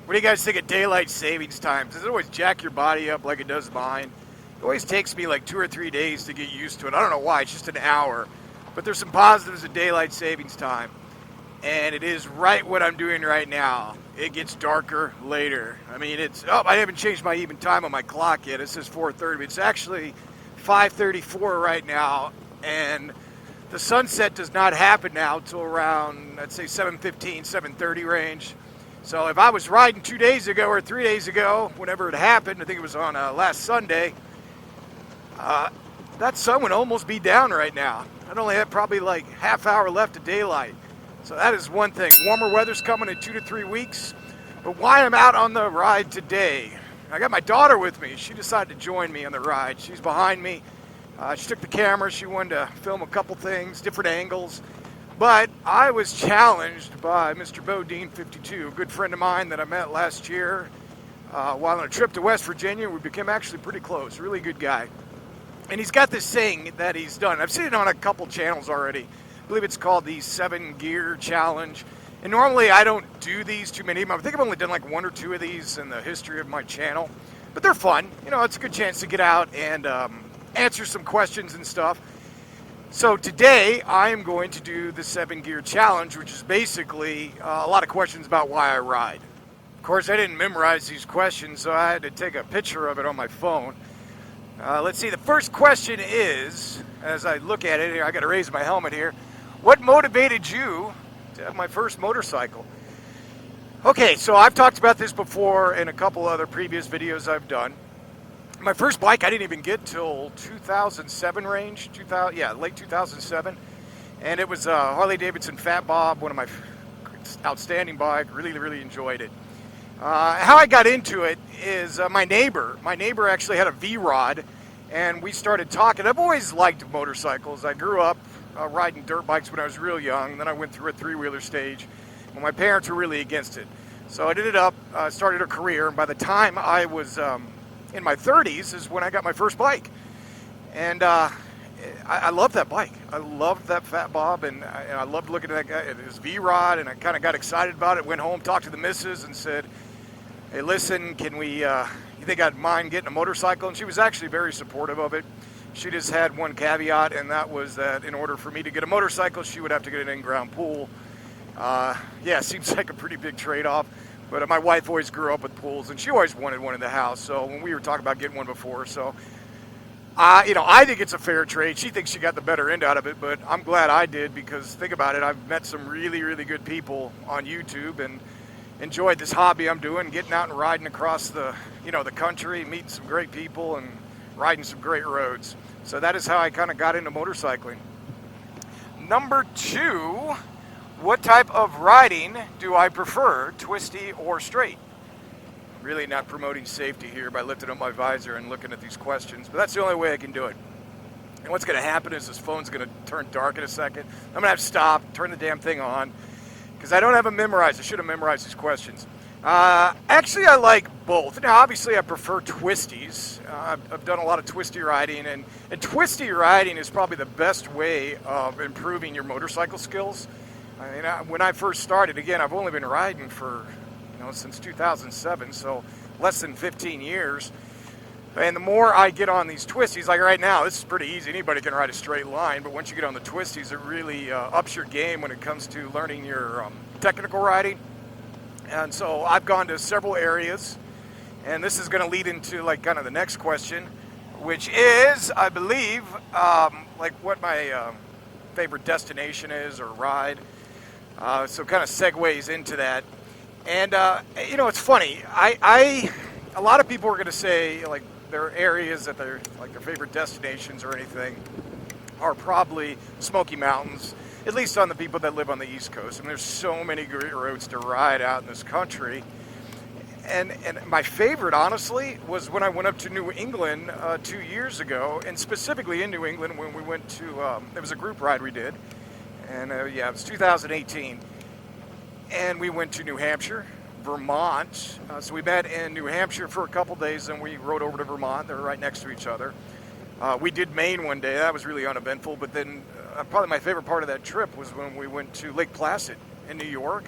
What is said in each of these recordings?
What do you guys think of daylight savings times? Does it always jack your body up like it does mine? It always takes me like 2 or 3 days to get used to it. I don't know why, it's just an hour. But there's some positives of daylight savings time. And it is right what I'm doing right now. It gets darker later. I mean, I haven't changed my even time on my clock yet. It says 4:30. It's actually 5:34 right now. And the sunset does not happen now till around, I'd say 7:15, 7:30 range. So if I was riding 2 days ago or 3 days ago, whenever it happened, I think it was on last Sunday, that sun would almost be down right now. I'd only have probably like half hour left of daylight. So that is one thing. Warmer weather's coming in 2 to 3 weeks. But why I'm out on the ride today, I got my daughter with me. She decided to join me on the ride. She's behind me. She took the camera. She wanted to film a couple things, different angles. But I was challenged by Mr. BoDean 52, a good friend of mine that I met last year while on a trip to West Virginia. We became actually pretty close. Really good guy. And he's got this saying that he's done. I've seen it on a couple channels already. I believe it's called the 7-Gear Challenge. And normally I don't do these too many of them. I think I've only done like 1 or 2 of these in the history of my channel. But they're fun. You know, it's a good chance to get out and answer some questions and stuff. So today I am going to do the 7-Gear Challenge, which is basically a lot of questions about why I ride. Of course, I didn't memorize these questions, so I had to take a picture of it on my phone. Let's see, the first question is, as I look at it here, I got to raise my helmet here. What motivated you to have my first motorcycle? Okay, so I've talked about this before in a couple other previous videos I've done. My first bike I didn't even get till 2007 range, late 2007. And it was a Harley-Davidson Fat Bob, one of my outstanding bike, really enjoyed it. How I got into it is my neighbor actually had a V-Rod, and we started talking. I've always liked motorcycles. I grew up riding dirt bikes when I was real young, and then I went through a 3-wheeler stage. Well, my parents were really against it. So I ended up, started a career, and by the time I was in my 30s is when I got my first bike. And I loved that bike. I loved that Fat Bob, and I loved looking at that guy, at his V-Rod, and I kind of got excited about it. Went home, talked to the missus, and said, hey, listen, can we, you think I'd mind getting a motorcycle? And she was actually very supportive of it. She just had one caveat, and that was that in order for me to get a motorcycle, she would have to get an in-ground pool. Yeah, seems like a pretty big trade-off. But my wife always grew up with pools, and she always wanted one in the house. So when we were talking about getting one before, so I think it's a fair trade. She thinks she got the better end out of it, but I'm glad I did, because think about it, I've met some really good people on YouTube and enjoyed this hobby I'm doing, getting out and riding across the country, meeting some great people and riding some great roads. So that is how I kind of got into motorcycling. Number 2. What type of riding do I prefer, twisty or straight? Really not promoting safety here by lifting up my visor and looking at these questions, but that's the only way I can do it. And what's going to happen is this phone's going to turn dark in a second. I'm going to have to stop, turn the damn thing on, because I don't have them memorized. I should have memorized these questions. Actually, I like both. Now, obviously, I prefer twisties. I've done a lot of twisty riding, and twisty riding is probably the best way of improving your motorcycle skills. I mean, when I first started, again, I've only been riding for, since 2007, so less than 15 years. And the more I get on these twisties, like right now, this is pretty easy. Anybody can ride a straight line, but once you get on the twisties, it really ups your game when it comes to learning your technical riding. And so I've gone to several areas, and this is going to lead into like kind of the next question, which is, I believe, like what my favorite destination is or ride. So kind of segues into that. And, it's funny. A lot of people are going to say, like, their areas that they're, like, their favorite destinations or anything are probably Smoky Mountains, at least on the people that live on the East Coast. I mean, there's so many great roads to ride out in this country. And my favorite, honestly, was when I went up to New England 2 years ago, and specifically in New England when we went to, it was a group ride we did. And it was 2018, and we went to New Hampshire, Vermont. So we met in New Hampshire for a couple days, and we rode over to Vermont. They're right next to each other. We did Maine one day. That was really uneventful. But then probably my favorite part of that trip was when we went to Lake Placid in New York.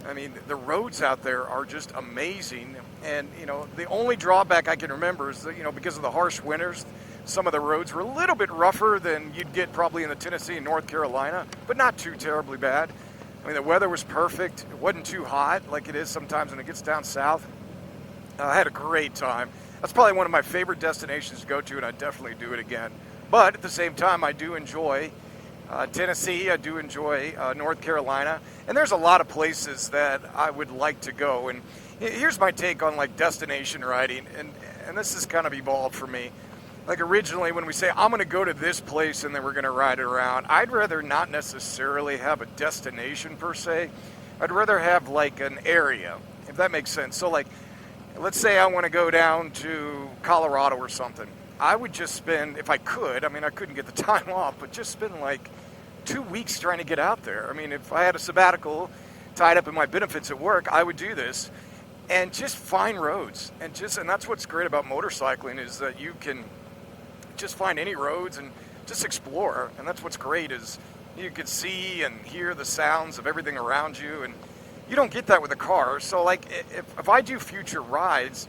I mean, the roads out there are just amazing. And, you know, the only drawback I can remember is that, you know, because of the harsh winters, some of the roads were a little bit rougher than you'd get probably in the Tennessee and North Carolina, but not too terribly bad. I mean, the weather was perfect. It wasn't too hot like it is sometimes when it gets down south. I had a great time. That's probably one of my favorite destinations to go to, and I'd definitely do it again. But at the same time, I do enjoy Tennessee. I do enjoy North Carolina. And there's a lot of places that I would like to go. And here's my take on like destination riding. And this has kind of evolved for me. Like originally when we say, I'm going to go to this place and then we're going to ride it around, I'd rather not necessarily have a destination per se. I'd rather have like an area, if that makes sense. So like, let's say I want to go down to Colorado or something. I would just spend, if I could, I mean, I couldn't get the time off, but just spend like 2 weeks trying to get out there. I mean, if I had a sabbatical tied up in my benefits at work, I would do this and just find roads. And that's what's great about motorcycling is that you can just find any roads and just explore. And that's what's great is you can see and hear the sounds of everything around you. And you don't get that with a car. So like if I do future rides,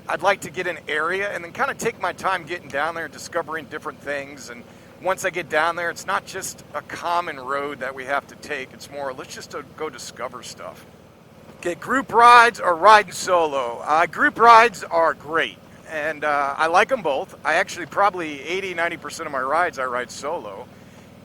I'd like to get an area and then kind of take my time getting down there and discovering different things. And once I get down there, it's not just a common road that we have to take. It's more, let's just go discover stuff. Okay, group rides or riding solo. Group rides are great. And I like them both. I actually probably 80-90% of my rides I ride solo.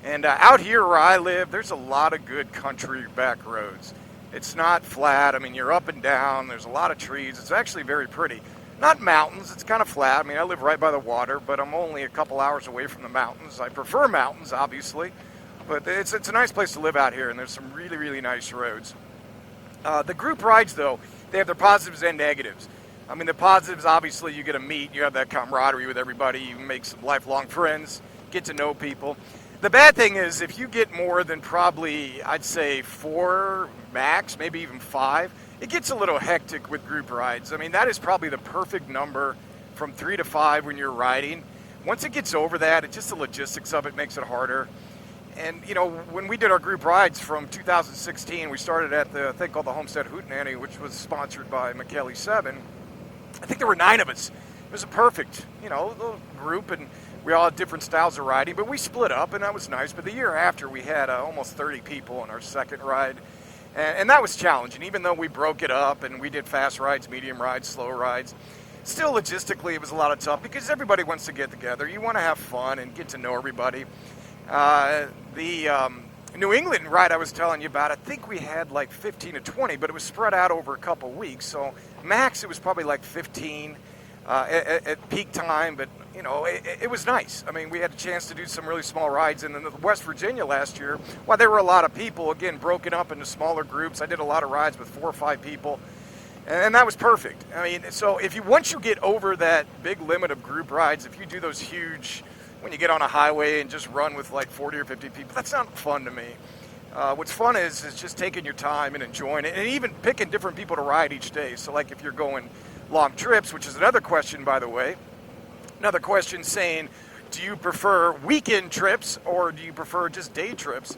And out here where I live, there's a lot of good country back roads. It's not flat. I mean, you're up and down. There's a lot of trees. It's actually very pretty. Not mountains. It's kind of flat. I mean, I live right by the water, but I'm only a couple hours away from the mountains. I prefer mountains, obviously, but it's a nice place to live out here, and there's some really, really nice roads. The group rides, though, they have their positives and negatives. I mean, the positives, obviously, you get to meet. You have that camaraderie with everybody. You make some lifelong friends, get to know people. The bad thing is if you get more than probably, I'd say 4 max, maybe even 5, it gets a little hectic with group rides. I mean, that is probably the perfect number from 3 to 5 when you're riding. Once it gets over that, it's just the logistics of it makes it harder. And, you know, when we did our group rides from 2016, we started at the thing called the Homestead Hootenanny, which was sponsored by McKelly 7. I think there were 9 of us. It was a perfect, you know, little group, and we all had different styles of riding, but we split up, and that was nice. But the year after, we had almost 30 people on our second ride, and that was challenging. Even though we broke it up, and we did fast rides, medium rides, slow rides, still logistically it was a lot of tough because everybody wants to get together. You want to have fun and get to know everybody. The New England ride I was telling you about, I think we had like 15 to 20, but it was spread out over a couple weeks. So max, it was probably like 15 at peak time, but you know, it was nice. I mean, we had a chance to do some really small rides. And in West Virginia last year, while there were a lot of people, again, broken up into smaller groups, I did a lot of rides with 4 or 5 people, and that was perfect. I mean, so once you get over that big limit of group rides, if you do those huge, when you get on a highway and just run with like 40 or 50 people, that's not fun to me. What's fun is just taking your time and enjoying it, and even picking different people to ride each day. So like if you're going long trips, which is another question, by the way, another question saying, do you prefer weekend trips or do you prefer just day trips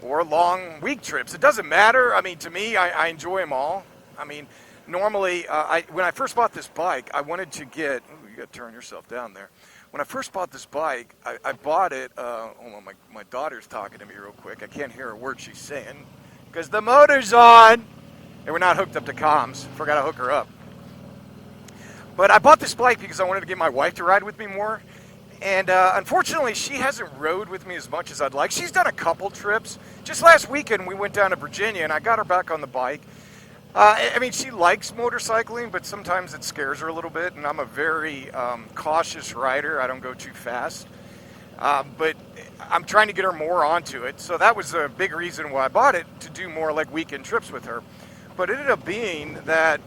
or long week trips? It doesn't matter. I mean, to me, I enjoy them all. I mean, normally, when I first bought this bike, I wanted to get, ooh, you got to turn yourself down there. When I first bought this bike, I bought it, hold on, my daughter's talking to me real quick. I can't hear a word she's saying because the motor's on and we're not hooked up to comms. Forgot to hook her up. But I bought this bike because I wanted to get my wife to ride with me more. And unfortunately, she hasn't rode with me as much as I'd like. She's done a couple trips. Just last weekend, we went down to Virginia, and I got her back on the bike. I mean, she likes motorcycling, but sometimes it scares her a little bit. And I'm a very cautious rider. I don't go too fast. But I'm trying to get her more onto it. So that was a big reason why I bought it, to do more like weekend trips with her. But it ended up being that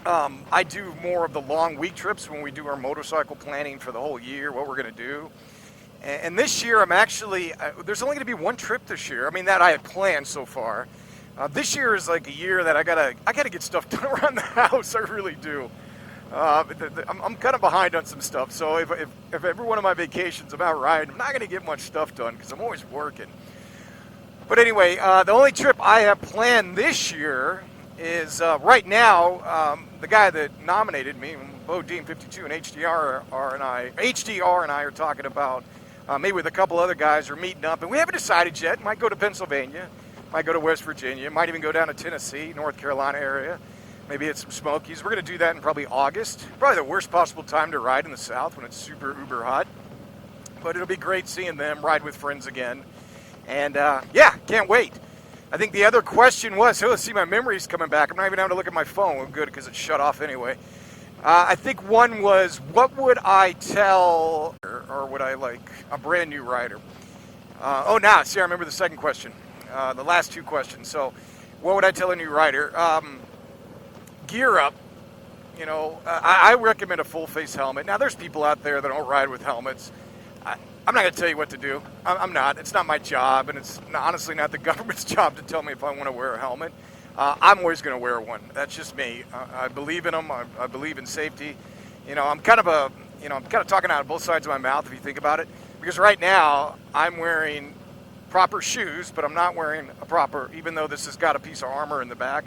I do more of the long week trips when we do our motorcycle planning for the whole year, what we're going to do. And this year, I'm actually, there's only going to be 1 trip this year. I mean, that I had planned so far. This year is like a year that I gotta get stuff done around the house. I really do. I'm kind of behind on some stuff. So if every one of my vacations I'm out riding, I'm not going to get much stuff done because I'm always working. But anyway, the only trip I have planned this year is right now. The guy that nominated me, BoDean 52 and HDR and I are talking about maybe with a couple other guys are meeting up, and we haven't decided yet. Might go to Pennsylvania, might go to West Virginia, might even go down to Tennessee, North Carolina area. Maybe hit some Smokies. We're going to do that in probably August. Probably the worst possible time to ride in the South when it's super uber hot. But it'll be great seeing them ride with friends again. And yeah, can't wait. I think the other question was, let's see, my memory's coming back. I'm not even having to look at my phone. Well, good, because it's shut off anyway. I think one was, what would I tell, or would I like a brand new rider? See, I remember the second question. The last two questions. So, what would I tell a new rider? Gear up. You know, I recommend a full face helmet. Now, there's people out there that don't ride with helmets. I'm not going to tell you what to do. I'm not. It's not my job, and it's honestly not the government's job to tell me if I want to wear a helmet. I'm always going to wear one. That's just me. I believe in them. I believe in safety. You know, I'm kind of talking out of both sides of my mouth if you think about it. Because right now, I'm wearing proper shoes, but I'm not wearing a proper, even though this has got a piece of armor in the back,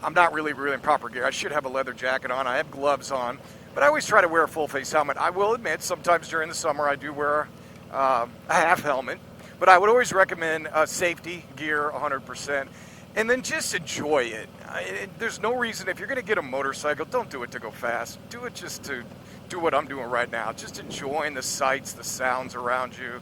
I'm not really in proper gear. I should have a leather jacket on. I have gloves on. But I always try to wear a full face helmet. I will admit, sometimes during the summer I do wear a half helmet. But I would always recommend safety gear 100%. And then just enjoy it. There's no reason, if you're going to get a motorcycle, don't do it to go fast. Do it just to do what I'm doing right now. Just enjoying the sights, the sounds around you.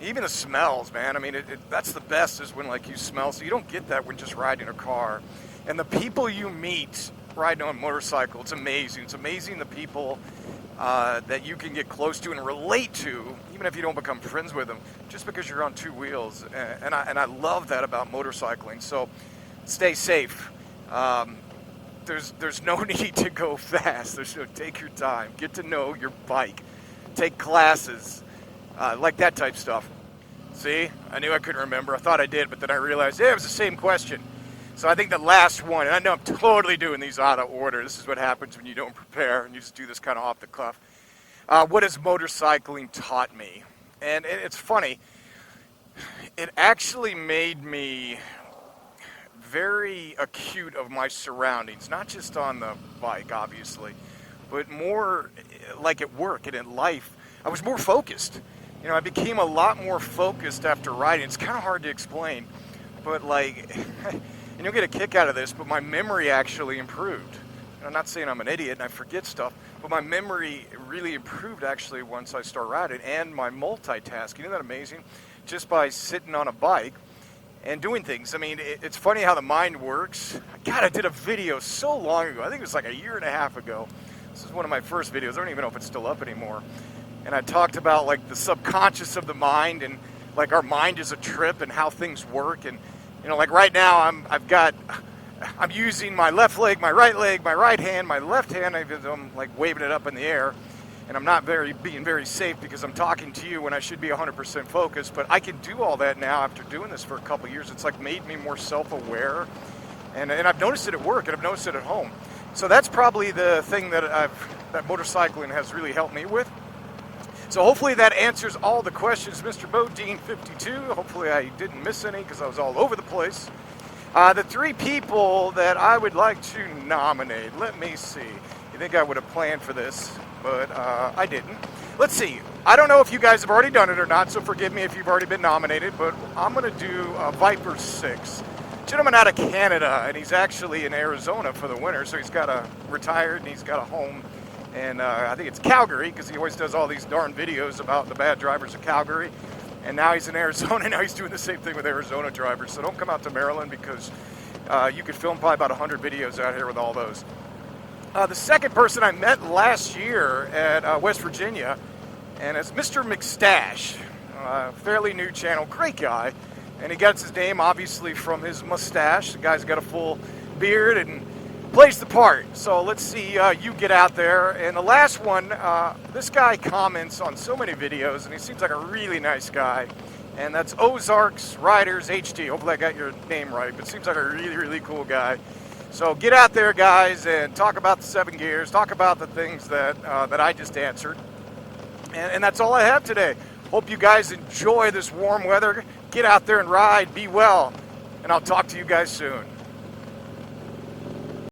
Even the smells, man. I mean, that's the best is when like you smell. So you don't get that when just riding a car. And the people you meet riding on a motorcycle, it's amazing. It's amazing the people that you can get close to and relate to, even if you don't become friends with them, just because you're on two wheels. And I love that about motorcycling. So stay safe. There's no need to go fast. Take your time. Get to know your bike. Take classes. Like that type stuff. See? I knew I couldn't remember. I thought I did, but then I realized, it was the same question. So I think the last one, and I know I'm totally doing these out of order. This is what happens when you don't prepare and you just do this kind of off the cuff. What has motorcycling taught me? And it's funny. It actually made me very acute of my surroundings, not just on the bike, obviously, but more like at work and in life. I was more focused. You know, I became a lot more focused after riding. It's kind of hard to explain, but like... And you'll get a kick out of this, but my memory actually improved. I'm not saying I'm an idiot and I forget stuff, but my memory really improved actually once I started riding, and my multitasking. Isn't that amazing? Just by sitting on a bike and doing things. I mean, it's funny how the mind works. God, I did a video so long ago. I think it was like a year and a half ago. This is one of my first videos. I don't even know if it's still up anymore. And I talked about like the subconscious of the mind, and like our mind is a trip and how things work. And you know, like right now, I'm using my left leg, my right hand, my left hand. I'm like waving it up in the air, and I'm not being very safe because I'm talking to you when I should be 100% focused. But I can do all that now after doing this for a couple years. It's like made me more self-aware, and I've noticed it at work, and I've noticed it at home. So that's probably the thing that motorcycling has really helped me with. So hopefully that answers all the questions, Mr. BoDean 52. Hopefully I didn't miss any because I was all over the place. The three people that I would like to nominate, let me see. You think I would have planned for this, but I didn't. Let's see. I don't know if you guys have already done it or not, so forgive me if you've already been nominated, but I'm going to do Viper 6. Gentleman out of Canada, and he's actually in Arizona for the winter, so he's got a retired and he's got a home. And I think it's Calgary, because he always does all these darn videos about the bad drivers of Calgary. And now he's in Arizona, now he's doing the same thing with Arizona drivers. So don't come out to Maryland, because you could film probably about 100 videos out here with all those. The second person I met last year at West Virginia, and it's Mr. McStash, fairly new channel, great guy. And he gets his name, obviously, from his mustache. The guy's got a full beard and plays the part. So let's see you get out there. And the last one, this guy comments on so many videos, and he seems like a really nice guy. And that's Ozarks Riders HD. Hopefully I got your name right, but seems like a really cool guy. So get out there, guys, and talk about the 7 gears. Talk about the things that I just answered. And that's all I have today. Hope you guys enjoy this warm weather. Get out there and ride, be well, and I'll talk to you guys soon.